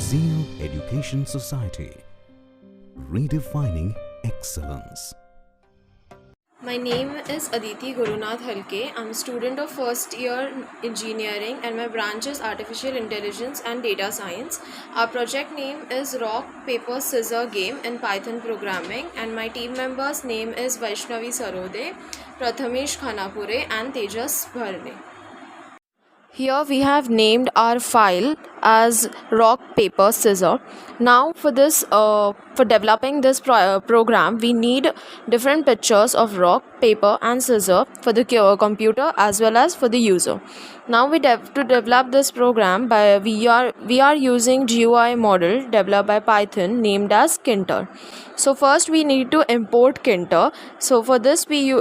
Zeal Education Society, redefining excellence. My name is Aditi Gurunath Halke. I'm a student of first year engineering and my branch is Artificial Intelligence and Data Science. Our project name is Rock, Paper, Scissor game in Python programming, and my team members' name is Vaishnavi Sarode, Prathamesh Khanapure and Tejas Bharne. Here we have named our file as rock, paper, scissor. Now for developing this program, we need different pictures of rock, paper and scissor for the computer as well as for the user. Now to develop this program, we are using GUI model developed by Python named as Kinter. So first we need to import Kinter. So for this we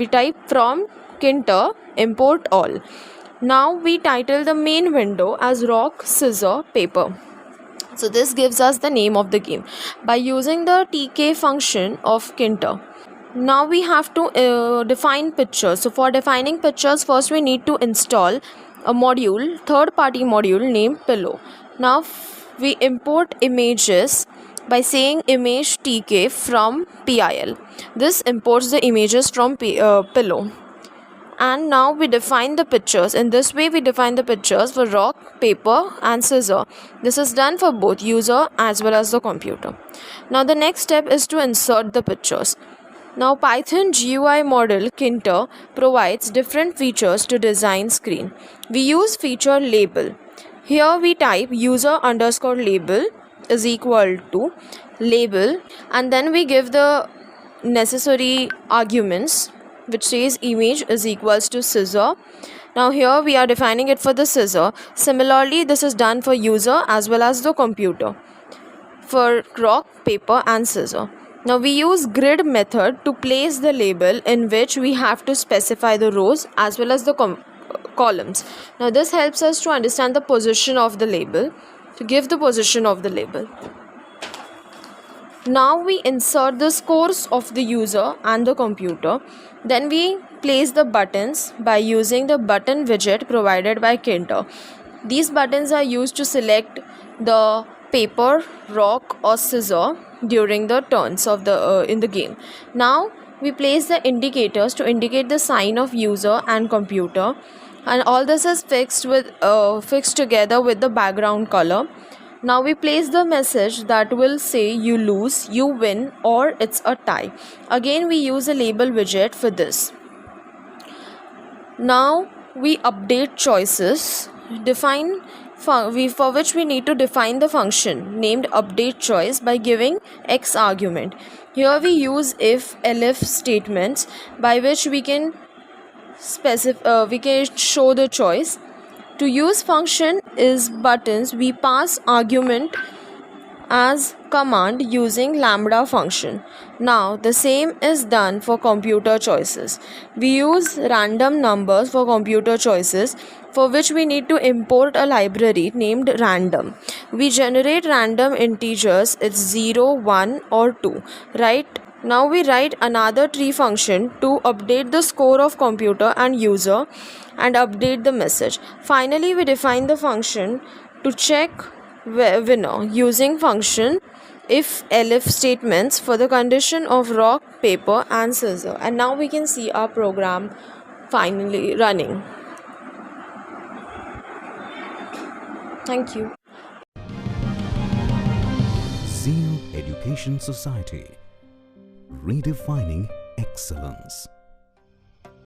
type from Kinter import all. Now we title the main window as rock, scissor, paper. So this gives us the name of the game by using the tk function of Kinter. Now we have to define pictures. So for defining pictures, first we need to install a module, third-party module named Pillow. Now we import images by saying image tk from PIL. This imports the images from Pillow. And now we define the pictures. In this way we define the pictures for rock, paper and scissor. This is done for both user as well as the computer. Now the next step is to insert the pictures. Now Python GUI model Kinter provides different features to design screen. We use feature label. Here we type user_label is equal to label, and then we give the necessary arguments, which says image is equals to scissor. Now here we are defining it for the scissor. Similarly, this is done for user as well as the computer for rock, paper and scissor. Now we use grid method to place the label, in which we have to specify the rows as well as the columns. Now this helps us to understand the position of the label, to give the position of the label. Now we insert the scores of the user and the computer. Then we place the buttons by using the button widget provided by Kinter. These buttons are used to select the paper, rock or scissor during the turns of in the game. Now we place the indicators to indicate the sign of user and computer, and all this is fixed together with the background color. Now we place the message that will say you lose, you win or it's a tie. Again we use a label widget for this. Now we update choices, for which we need to define the function named update choice by giving x argument. Here we use if-elif statements by which we can show the choice. To use function is buttons, we pass argument as command using lambda function. Now the same is done for computer choices. We use random numbers for computer choices, for which we need to import a library named random. We generate random integers, it's 0, 1 or 2, right? Now we write another tree function to update the score of computer and user and update the message. Finally, we define the function to check winner using function if-elif statements for the condition of rock, paper and scissor. And now we can see our program finally running. Thank you. Zeal Education Society, redefining excellence.